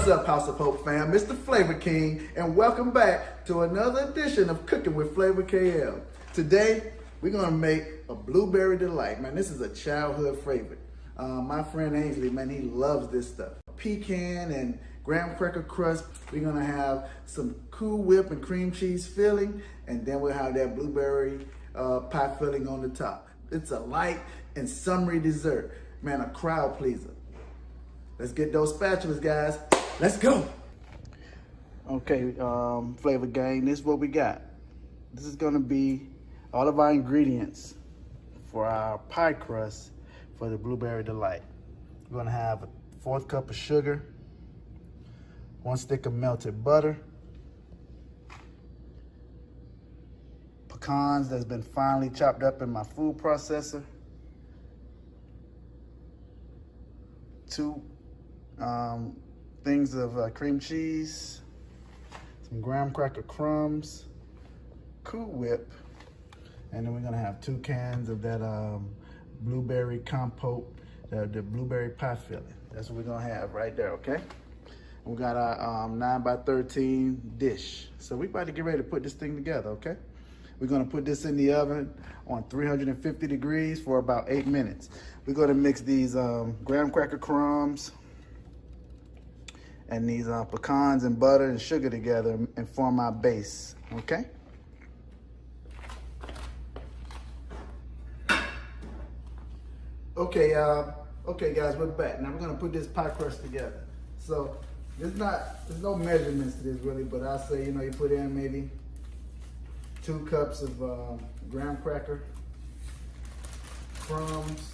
What's up, House of Hope fam? Mr. Flavor King, and welcome back to another edition of Cooking with Flavor KL. Today, we're gonna make a blueberry delight. Man, this is a childhood favorite. My friend Ainsley, man, he loves this stuff. Pecan and graham cracker crust. We're gonna have some Cool Whip and cream cheese filling, and then we'll have that blueberry pie filling on the top. It's a light and summery dessert. Man, a crowd pleaser. Let's get those spatulas, guys. Let's go. Okay, Flavor Gang, this is what we got. This is gonna be all of our ingredients for our pie crust for the blueberry delight. We're gonna have a 1/4 cup of sugar, 1 stick of melted butter, pecans that's been finely chopped up in my food processor, 2 things of cream cheese, some graham cracker crumbs, Cool Whip, and then we're gonna have 2 cans of that blueberry compote, the blueberry pie filling. That's what we're gonna have right there, okay? And we got our 9x13 dish. So we about to get ready to put this thing together, okay? We're gonna put this in the oven on 350 degrees for about 8 minutes. We're gonna mix these graham cracker crumbs and these pecans and butter and sugar together and form our base, okay? Okay guys, we're back. Now we're gonna put this pie crust together. So there's no measurements to this really, but I'll say, you put in maybe 2 cups of graham cracker crumbs,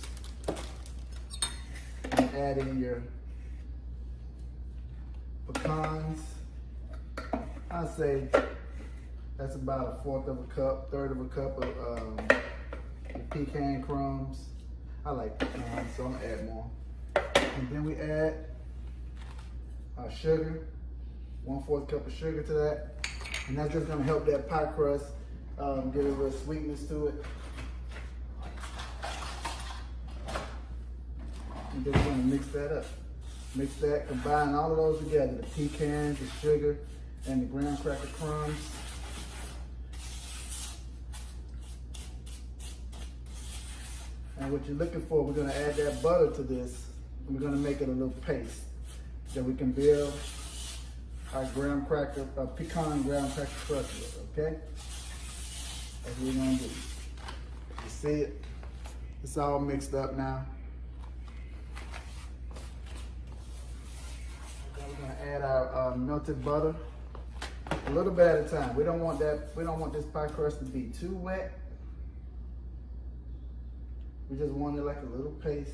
and add in your pecans. I'd say that's about 1/4 of a cup, 1/3 of a cup of pecan crumbs. I like pecans, so I'm gonna add more. And then we add our sugar, 1/4 cup of sugar to that. And that's just gonna help that pie crust get a little sweetness to it. And then we're gonna mix that up. Mix that, combine all of those together, the pecans, the sugar, and the graham cracker crumbs. And what you're looking for, we're gonna add that butter to this, and we're gonna make it a little paste that we can build our pecan graham cracker crust with, okay? That's what we're gonna do. You see it? It's all mixed up now. We're gonna add our melted butter, a little bit at a time. We don't want this pie crust to be too wet. We just want it like a little paste.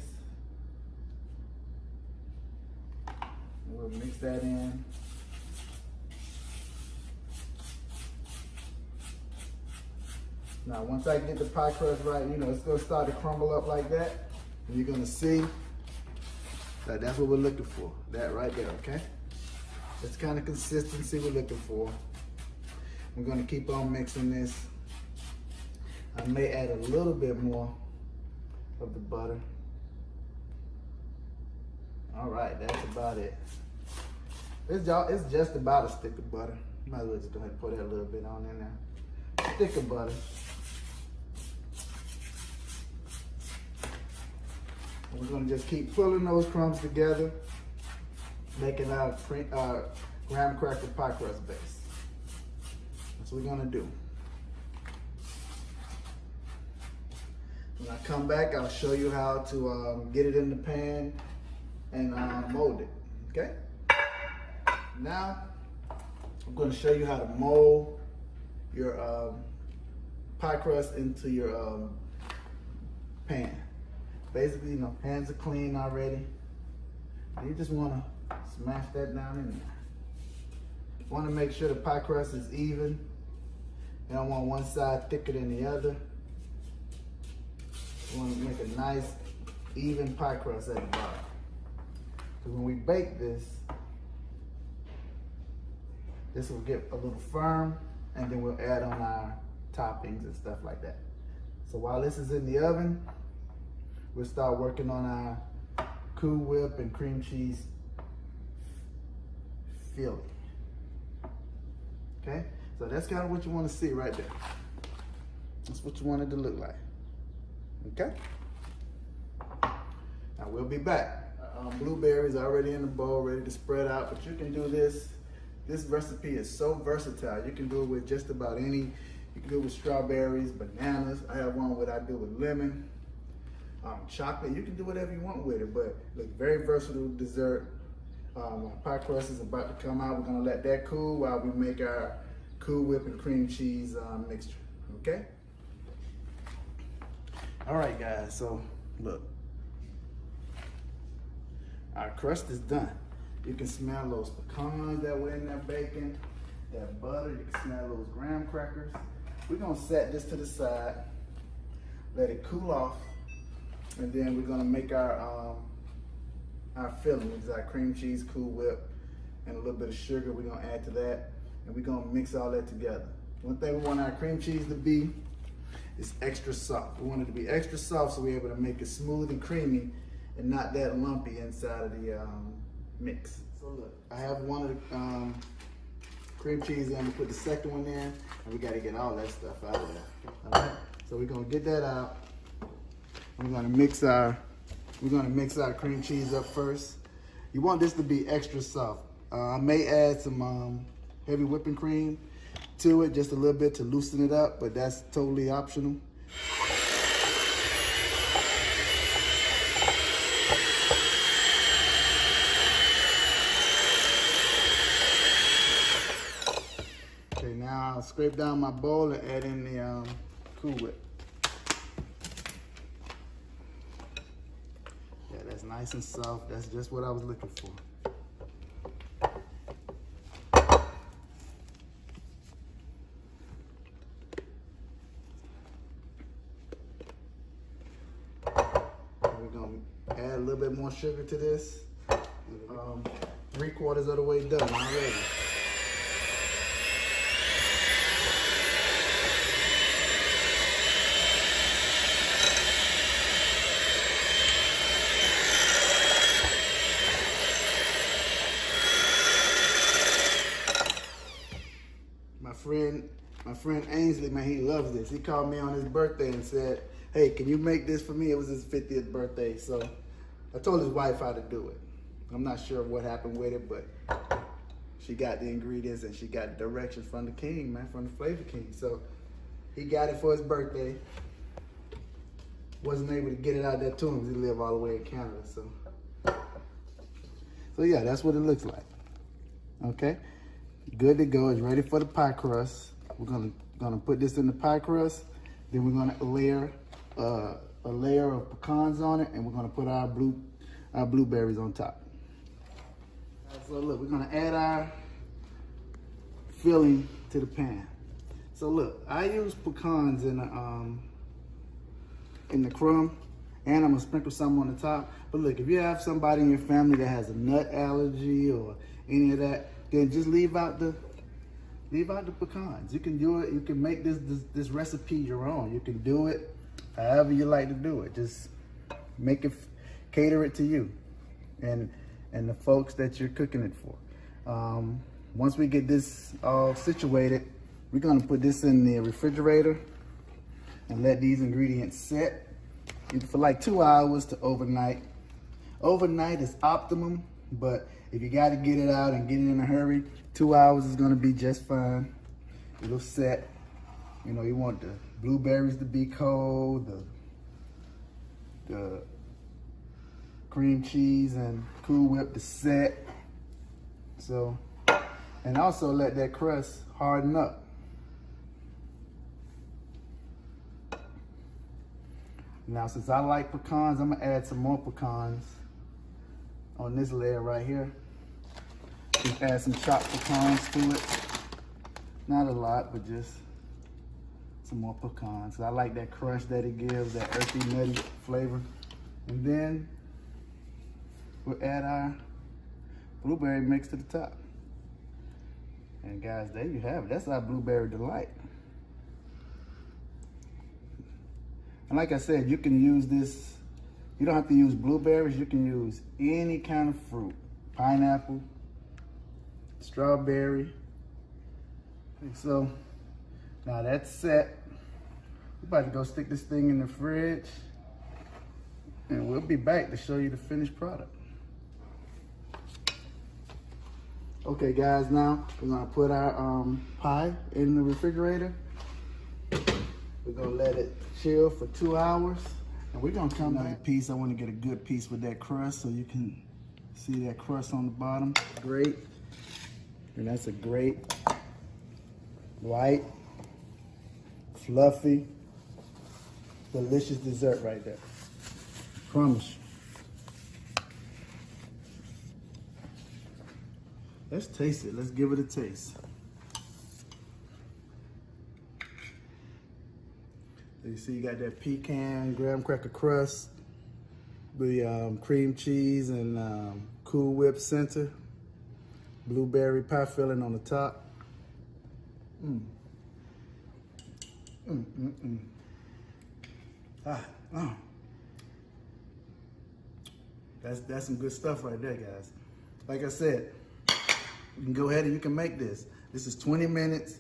We'll mix that in. Now, once I get the pie crust right, it's gonna start to crumble up like that. And you're gonna see that that's what we're looking for. That right there, okay? That's the kind of consistency we're looking for. We're gonna keep on mixing this. I may add a little bit more of the butter. All right, that's about it. It's just about a stick of butter. Might as well just go ahead and put that a little bit on in there. Stick of butter. And we're gonna just keep pulling those crumbs together, making our graham cracker pie crust base. That's what we're gonna do. When I come back, I'll show you how to get it in the pan and mold it, okay? Now, I'm gonna show you how to mold your pie crust into your pan. Basically, pans are clean already. You just wanna smash that down in there. You wanna make sure the pie crust is even. You don't want one side thicker than the other. You want to make a nice, even pie crust at the bottom. Because when we bake this will get a little firm, and then we'll add on our toppings and stuff like that. So while this is in the oven, we'll start working on our Cool Whip and cream cheese filling. Okay, so that's kind of what you want to see right there. That's what you want it to look like. Okay. Now we'll be back. Blueberries already in the bowl, ready to spread out, but you can do this. This recipe is so versatile. You can do it with just about any. You can do it with strawberries, bananas. I have one what I do with lemon, chocolate. You can do whatever you want with it, but look, very versatile dessert. Our pie crust is about to come out. We're gonna let that cool while we make our Cool Whip and cream cheese mixture, okay? All right, guys, so look. Our crust is done. You can smell those pecans that were in that bacon, that butter. You can smell those graham crackers. We're gonna set this to the side, let it cool off, and then we're gonna make our fillings, our cream cheese, Cool Whip, and a little bit of sugar. We're gonna add to that, and we're gonna mix all that together. One thing we want our cream cheese to be is extra soft. We want it to be extra soft so we're able to make it smooth and creamy and not that lumpy inside of the mix. So look, I have one of the cream cheese in. We put the second one in, and we got to get all that stuff out of there. All right. So we're gonna get that out. We're gonna mix our cream cheese up first. You want this to be extra soft. I may add some heavy whipping cream to it, just a little bit to loosen it up, but that's totally optional. Okay, now I'll scrape down my bowl and add in the Cool Whip. Yeah, that's nice and soft. That's just what I was looking for. We're gonna add a little bit more sugar to this. 3/4 of the way done already. My friend Ainsley, man, he loves this. He called me on his birthday and said, hey, can you make this for me? It was his 50th birthday, so I told his wife how to do it. I'm not sure what happened with it, but she got the ingredients and she got directions from the king, man, from the Flavor King. So he got it for his birthday. Wasn't able to get it out there to him. He live all the way in Canada, so yeah, that's what it looks like. Okay, good to go. It's ready for the pie crust. We're gonna put this in the pie crust. Then we're gonna layer a layer of pecans on it, and we're gonna put our blueberries on top. So look, we're gonna add our filling to the pan. So look, I use pecans in the crumb, and I'm gonna sprinkle some on the top. But look, if you have somebody in your family that has a nut allergy or any of that, then just leave out the pecans. You can do it. You can make this recipe your own. You can do it however you like to do it. Just make it, cater it to you and the folks that you're cooking it for. Once we get this all situated, we're gonna put this in the refrigerator and let these ingredients set for like 2 hours to overnight. Overnight is optimum, but if you got to get it out and get it in a hurry, 2 hours is going to be just fine. It'll set. You know, you want the blueberries to be cold, the cream cheese and Cool Whip to set. So, and also let that crust harden up. Now, since I like pecans, I'm gonna add some more pecans on this layer right here. Just add some chopped pecans to it. Not a lot, but just some more pecans. I like that crunch that it gives, that earthy, nutty flavor. And then we'll add our blueberry mix to the top. And guys, there you have it. That's our blueberry delight. And like I said, you can use this. You don't have to use blueberries. You can use any kind of fruit. Pineapple, strawberry. And so now that's set. We're about to go stick this thing in the fridge, and we'll be back to show you the finished product. Okay guys, now we're gonna put our pie in the refrigerator. We're gonna let it chill for 2 hours, and we're gonna come back. Piece, I wanna get a good piece with that crust so you can see that crust on the bottom. Great, and that's a great, light, fluffy, delicious dessert right there. Promise you. Let's taste it. Let's give it a taste. So you see you got that pecan, graham cracker crust, the cream cheese and Cool Whip center, blueberry pie filling on the top. That's some good stuff right there, guys. Like I said, you can go ahead and you can make this. This is 20 minutes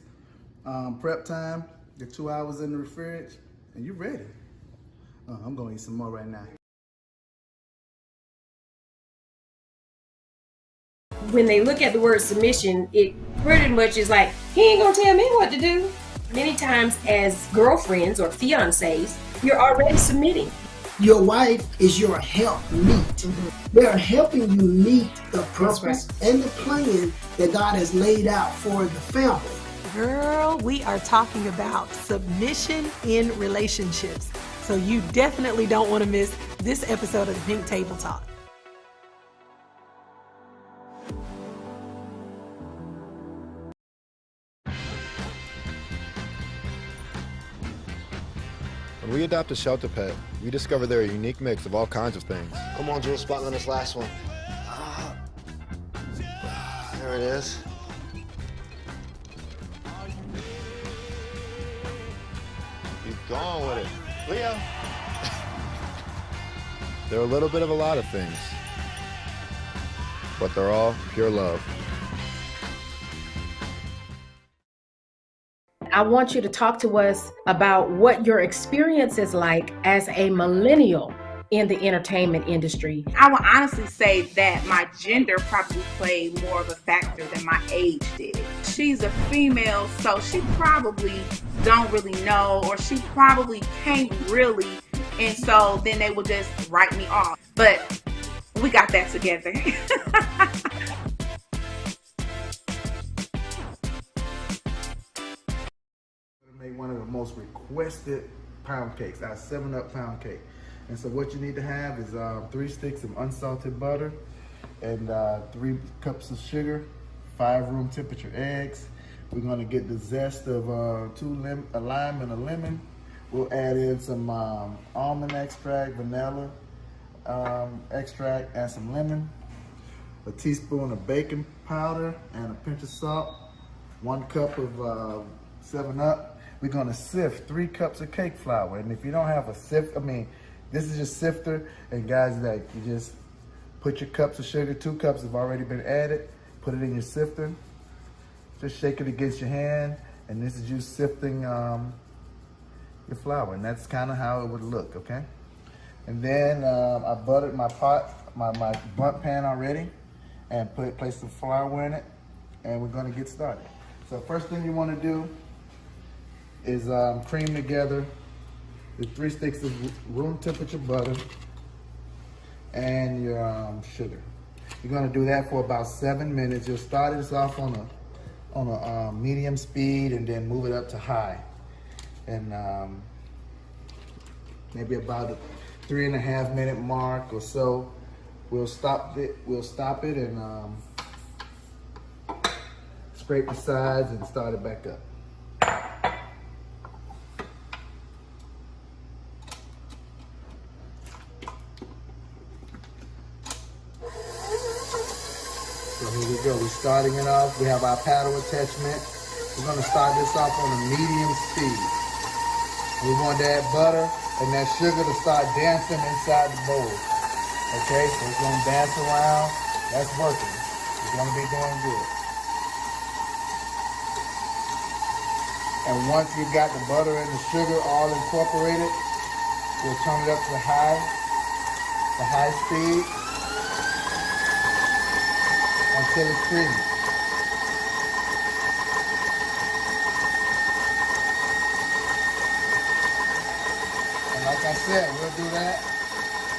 prep time. Get 2 hours in the fridge, and you're ready. I'm gonna eat some more right now. When they look at the word submission, it pretty much is like, he ain't gonna tell me what to do. Many times as girlfriends or fiancés, you're already submitting. Your wife is your helpmeet. They're helping you meet the purpose and the plan that God has laid out for the family. Girl, we are talking about submission in relationships. So you definitely don't want to miss this episode of the Pink Table Talk. When we adopt a shelter pet, we discover they're a unique mix of all kinds of things. Come on, Jules, spotlight on this last one. There it is. Keep going with it. Leo! They're a little bit of a lot of things, but they're all pure love. I want you to talk to us about what your experience is like as a millennial in the entertainment industry. I would honestly say that my gender probably played more of a factor than my age did. She's a female, so she probably don't really know, or she probably can't really, and so then they will just write me off. But we got that together. Make one of the most requested pound cakes, our 7-Up pound cake. And so what you need to have is 3 sticks of unsalted butter and 3 cups of sugar, 5 room temperature eggs. We're gonna get the zest of a lime and a lemon. We'll add in some almond extract, vanilla extract, and some lemon. A teaspoon of baking powder and a pinch of salt. 1 cup of 7-Up. We're gonna sift 3 cups of cake flour. And if you don't have a sift, this is just sifter. And guys, like, you just put your cups of sugar, 2 cups have already been added. Put it in your sifter. Just shake it against your hand. And this is you sifting your flour. And that's kind of how it would look, okay? And then I buttered my pot, my bunt pan already, and placed some flour in it. And we're gonna get started. So first thing you wanna do is cream together the 3 sticks of room temperature butter and your sugar. You're gonna do that for about 7 minutes. You'll start this off on a medium speed and then move it up to high. And maybe about a 3.5 minute mark or so, we'll stop it and scrape the sides and start it back up. So here we go, we're starting it off. We have our paddle attachment. We're gonna start this off on a medium speed. We want that butter and that sugar to start dancing inside the bowl. Okay, so it's gonna dance around. That's working. It's gonna be going good. And once you've got the butter and the sugar all incorporated, we'll turn it up to high speed until it's creamy. And like I said, we'll do that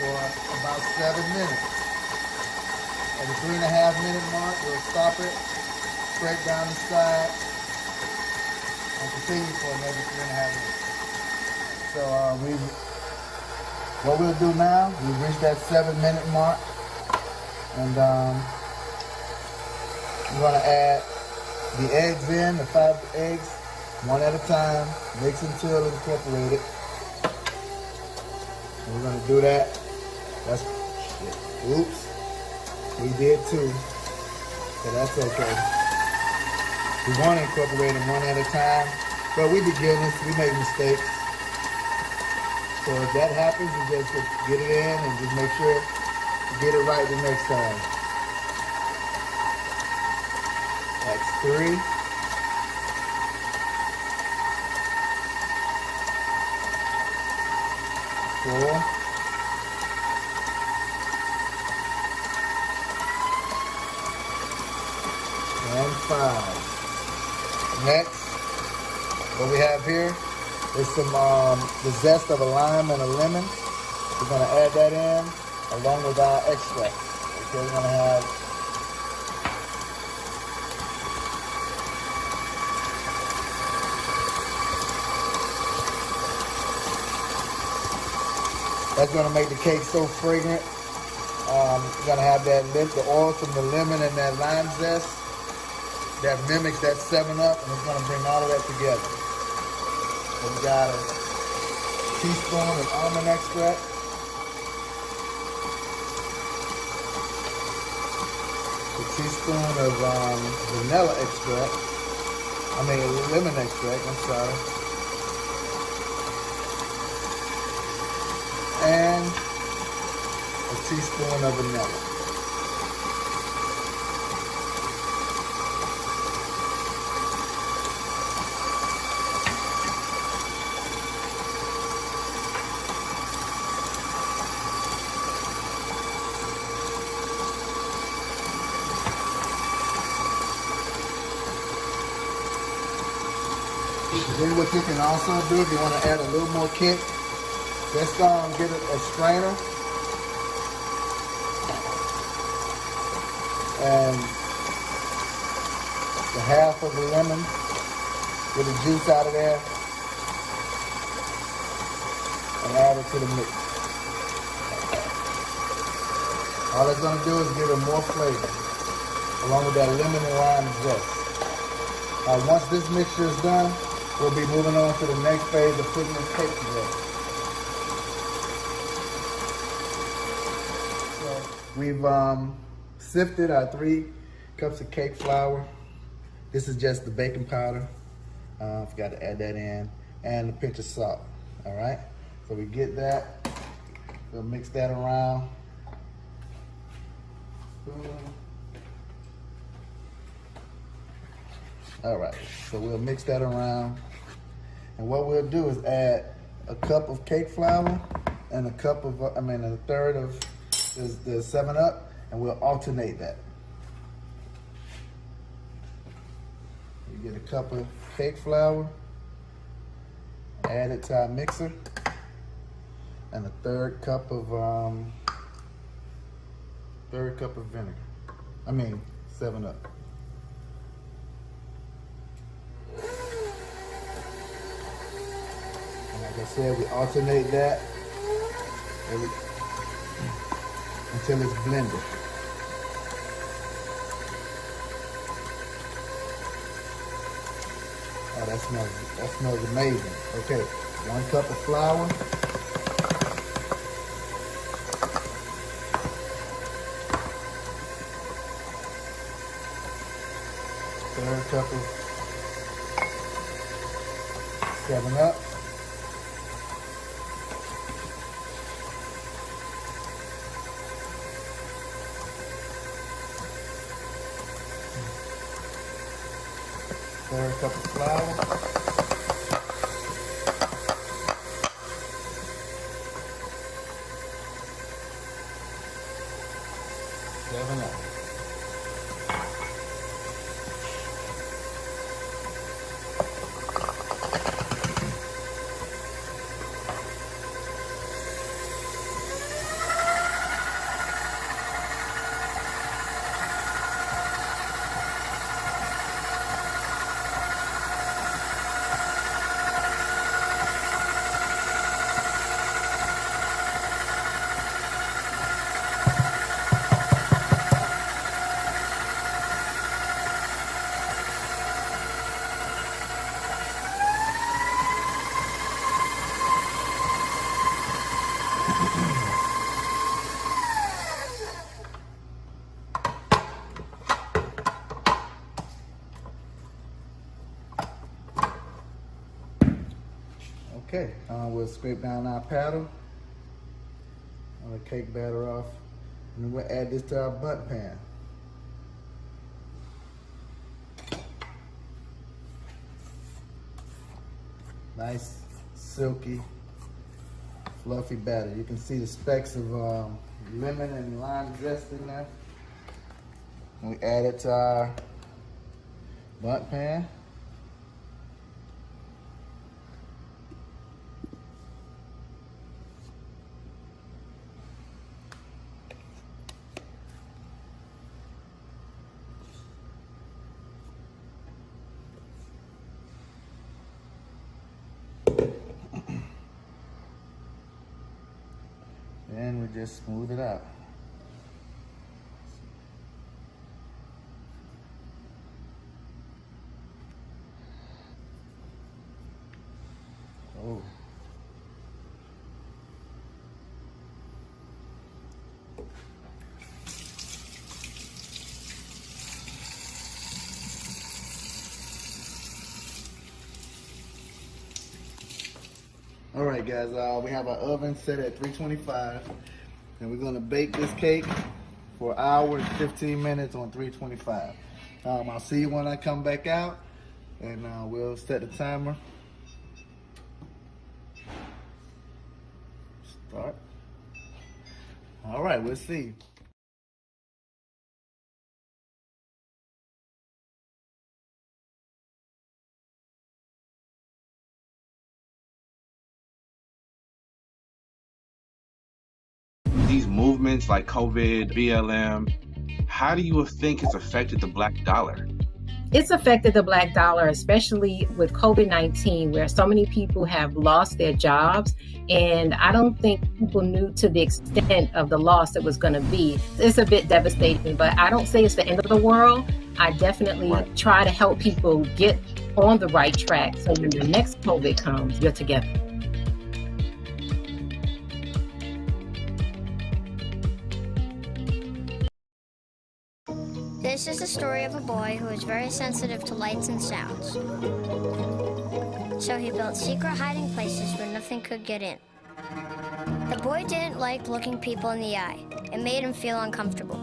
for about 7 minutes. At the 3.5-minute mark, we'll stop it, scrape down the side, and continue for another 3.5 minutes. So what we'll do now, we've reached that 7-minute mark, and we're gonna add the eggs in, the 5 eggs, one at a time, mix until incorporated. And we're gonna do that. That's, oops, we did too, so that's okay. We want to incorporate them one at a time, but we beginners, we make mistakes. So if that happens, you just get it in and just make sure you get it right the next time. That's 3. Four. And 5. Next, what we have here is some the zest of a lime and a lemon. We're gonna add that in along with our extract. Okay, we're gonna have that's gonna make the cake so fragrant. You're gonna have that the oil from the lemon and that lime zest that mimics that 7-Up, and it's gonna bring all of that together. So we got a teaspoon of almond extract, a teaspoon of vanilla extract, lemon extract, I'm sorry, and a teaspoon of vanilla. Then what you can also do, if you want to add a little more kick, just get a strainer and the half of the lemon, get the juice out of there, and add it to the mix. All it's going to do is give it more flavor, along with that lemon and lime zest. Once this mixture is done, we'll be moving on to the next phase of putting this cake together. So we've sifted our 3 cups of cake flour. This is just the baking powder. Forgot to add that in, and a pinch of salt. All right. So we get that. We'll mix that around. All right. So we'll mix that around. And what we'll do is add a cup of cake flour and a cup of, a third of the 7-Up, and we'll alternate that. You get a cup of cake flour, add it to our mixer, and a third cup of vinegar. 7-Up. Like I said, we alternate that until it's blended. Oh, that smells amazing. Okay, 1 cup of flour. Third cup of 7-Up. Third cup of flour. 7 up. Okay, we'll scrape down our paddle, all the cake batter off, and then we'll add this to our butt pan. Nice, silky, fluffy batter. You can see the specks of lemon and lime zest in there. And we add it to our butt pan. And we just smooth it out. Oh. All right, guys, we have our oven set at 325, and we're gonna bake this cake for 1 hour and 15 minutes on 325. I'll see you when I come back out, and we'll set the timer. Start. All right, we'll see. These movements like COVID, BLM, how do you think it's affected the black dollar? It's affected the black dollar, especially with COVID-19, where so many people have lost their jobs. And I don't think people knew to the extent of the loss it was going to be. It's a bit devastating, but I don't say it's the end of the world. I definitely try to help people get on the right track so when the next COVID comes, you're together. This is the story of a boy who is very sensitive to lights and sounds. So he built secret hiding places where nothing could get in. The boy didn't like looking people in the eye. It made him feel uncomfortable.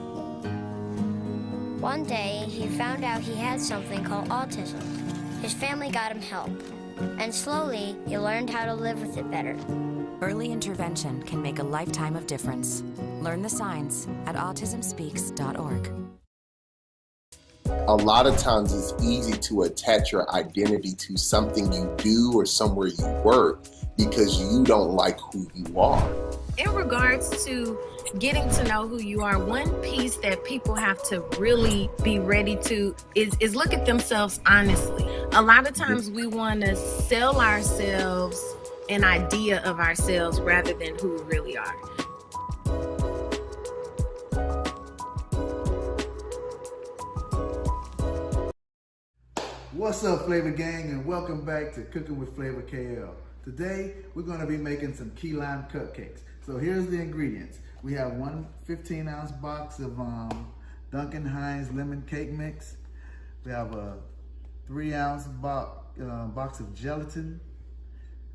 One day, he found out he had something called autism. His family got him help. And slowly, he learned how to live with it better. Early intervention can make a lifetime of difference. Learn the signs at autismspeaks.org. A lot of times it's easy to attach your identity to something you do or somewhere you work because you don't like who you are. In regards to getting to know who you are, one piece that people have to really be ready to is look at themselves honestly. A lot of times we want to sell ourselves an idea of ourselves rather than who we really are. What's up, Flavor Gang, and welcome back to Cooking with Flavor KL. Today, we're going to be making some key lime cupcakes. So here's the ingredients. We have one 15-ounce box of Duncan Hines lemon cake mix. We have a 3-ounce box of gelatin.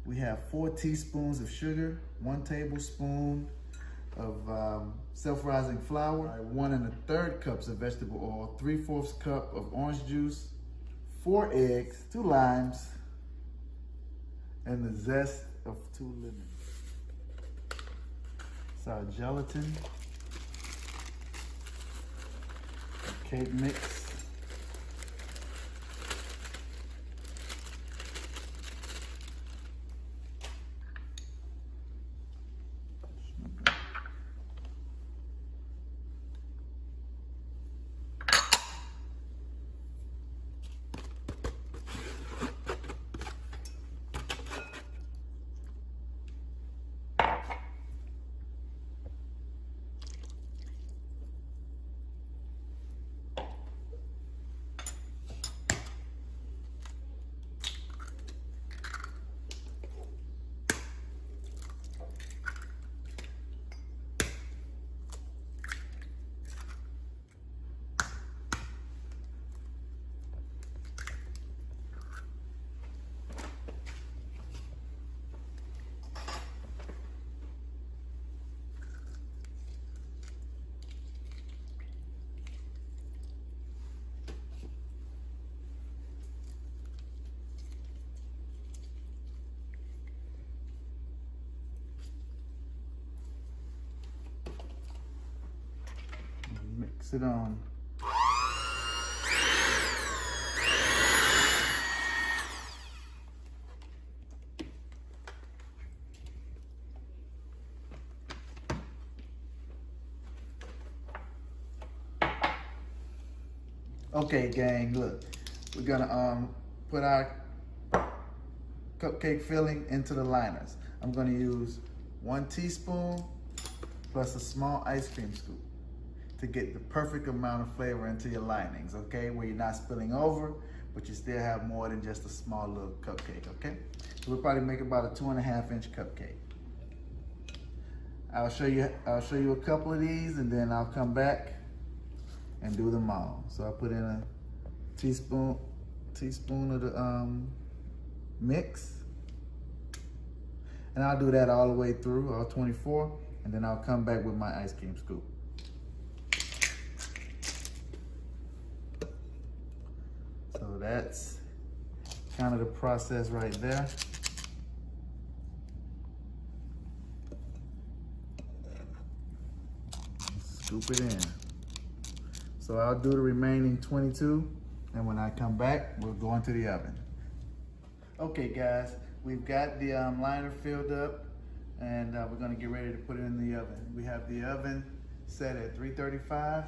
We have 4 teaspoons of sugar, 1 tablespoon of self-rising flour, 1 1/3 cups of vegetable oil, 3/4 cup of orange juice, 4 eggs, 2 limes, and the zest of 2 lemons. So our gelatin, cake mix. Mix it on. Okay, gang, look. We're gonna put our cupcake filling into the liners. I'm gonna use 1 teaspoon plus a small ice cream scoop to get the perfect amount of flavor into your linings, okay? Where you're not spilling over, but you still have more than just a small little cupcake, okay? So we'll probably make about a 2.5-inch cupcake. I'll show you a couple of these, and then I'll come back and do them all. So I put in a teaspoon of the mix, and I'll do that all the way through, all 24, and then I'll come back with my ice cream scoop. So that's kind of the process right there. Scoop it in. So I'll do the remaining 22, and when I come back, we'll go into the oven. Okay guys, we've got the liner filled up, and we're gonna get ready to put it in the oven. We have the oven set at 335,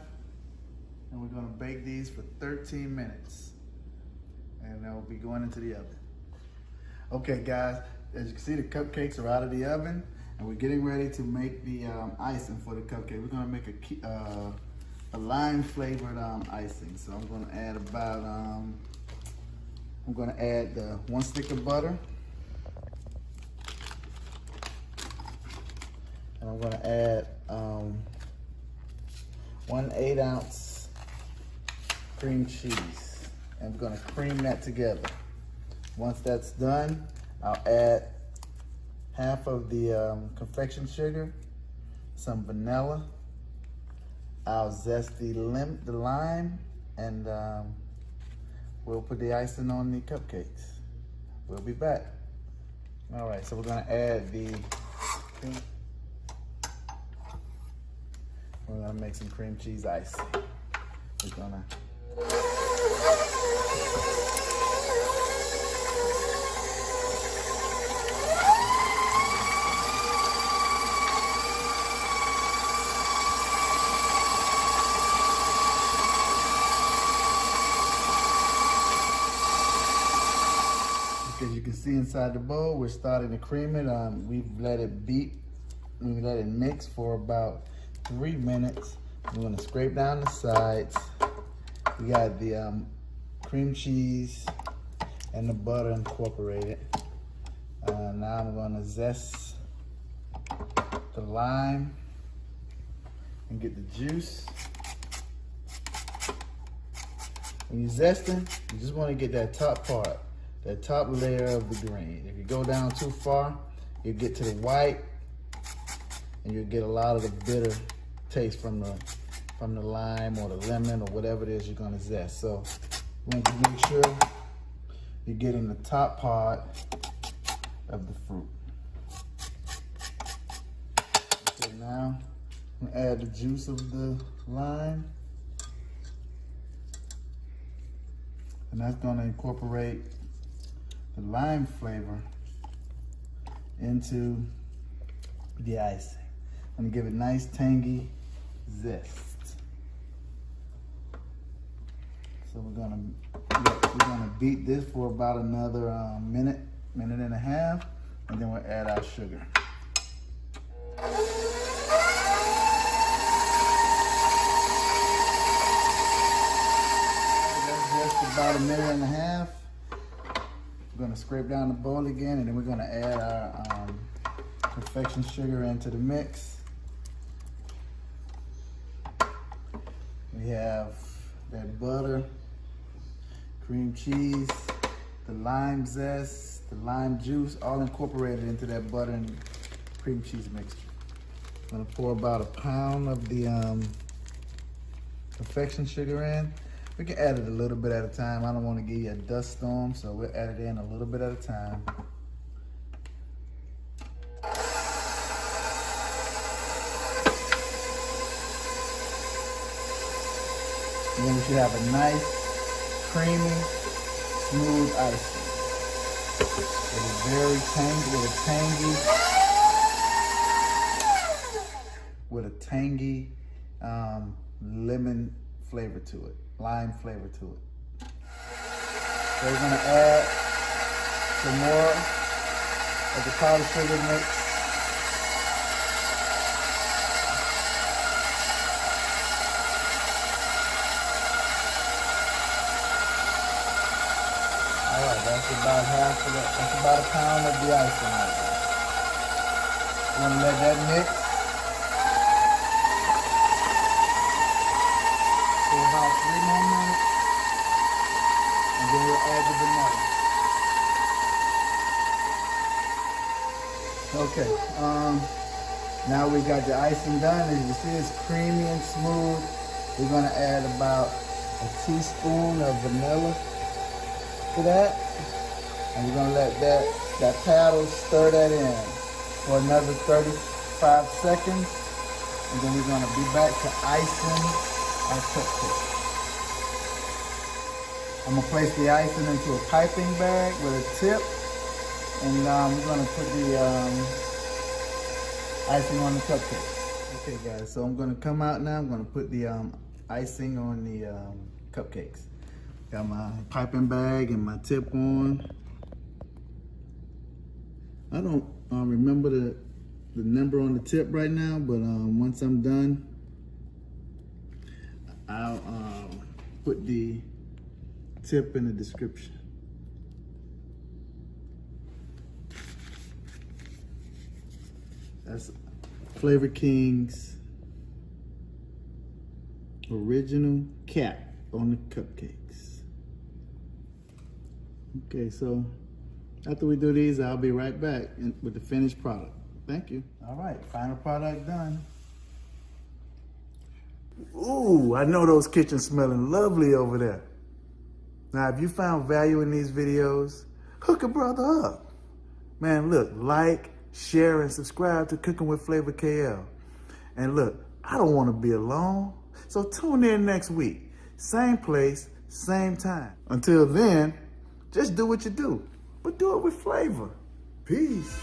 and we're gonna bake these for 13 minutes. And they'll be going into the oven. Okay guys, as you can see, the cupcakes are out of the oven, and we're getting ready to make the icing for the cupcake. We're gonna make a lime flavored icing. So I'm gonna add about, I'm gonna add 1 stick of butter. And I'm gonna add 1 8-ounce cream cheese. And we're gonna cream that together. Once that's done, I'll add half of the confection sugar, some vanilla. I'll zest the lime, and we'll put the icing on the cupcakes. We'll be back. All right, so we're gonna add we're gonna make some cream cheese icing. We're gonna as you can see inside the bowl, we're starting to cream it. We've let it beat, we let it mix for about 3 minutes. We're gonna scrape down the sides. We got the cream cheese and the butter incorporated. Now I'm gonna zest the lime and get the juice. When you're zesting, you just wanna get that top part, that top layer of the green. If you go down too far, you get to the white, and you'll get a lot of the bitter taste from the lime or the lemon or whatever it is you're gonna zest. So you want to make sure you're getting the top part of the fruit. Okay, now I'm gonna add the juice of the lime. And that's gonna incorporate the lime flavor into the icing. I'm gonna give it nice tangy zest. So we're gonna beat this for about another minute and a half, and then we'll add our sugar. That's just about a minute and a half. We're gonna scrape down the bowl again, and then we're gonna add our perfection sugar into the mix. We have that butter, cream cheese, the lime zest, the lime juice, all incorporated into that butter and cream cheese mixture. I'm gonna pour about a pound of the perfection sugar in. We can add it a little bit at a time. I don't want to give you a dust storm, so we'll add it in a little bit at a time. And then we should have a nice, creamy, smooth icing. It is very tangy, with a tangy lemon flavor to it, lime flavor to it. So we're gonna add some more of the powdered sugar mix. All right, that's about half of that. That's about a pound of the icing right there. We're gonna let that mix for about 3 more minutes, and then we'll add the vanilla. Okay, now we got the icing done. As you see, it's creamy and smooth. We're gonna add about a teaspoon of vanilla to that, and we're gonna let that paddle stir that in for another 35 seconds, and then we're gonna be back to icing our cupcake. I'm gonna place the icing into a piping bag with a tip, and we're gonna put the icing on the cupcake. Okay guys, so I'm gonna come out now. I'm gonna put the icing on the cupcakes. Got my piping bag and my tip on. I don't remember the number on the tip right now, but once I'm done, I'll put the tip in the description. That's Flavor King's original cap on the cupcakes. Okay, so after we do these, I'll be right back with the finished product. Thank you. All right, final product done. Ooh, I know those kitchens smelling lovely over there. Now, if you found value in these videos, hook a brother up. Man, look, like, share, and subscribe to Cooking with Flavor KL. And look, I don't want to be alone, so tune in next week. Same place, same time. Until then, just do what you do, but do it with flavor. Peace.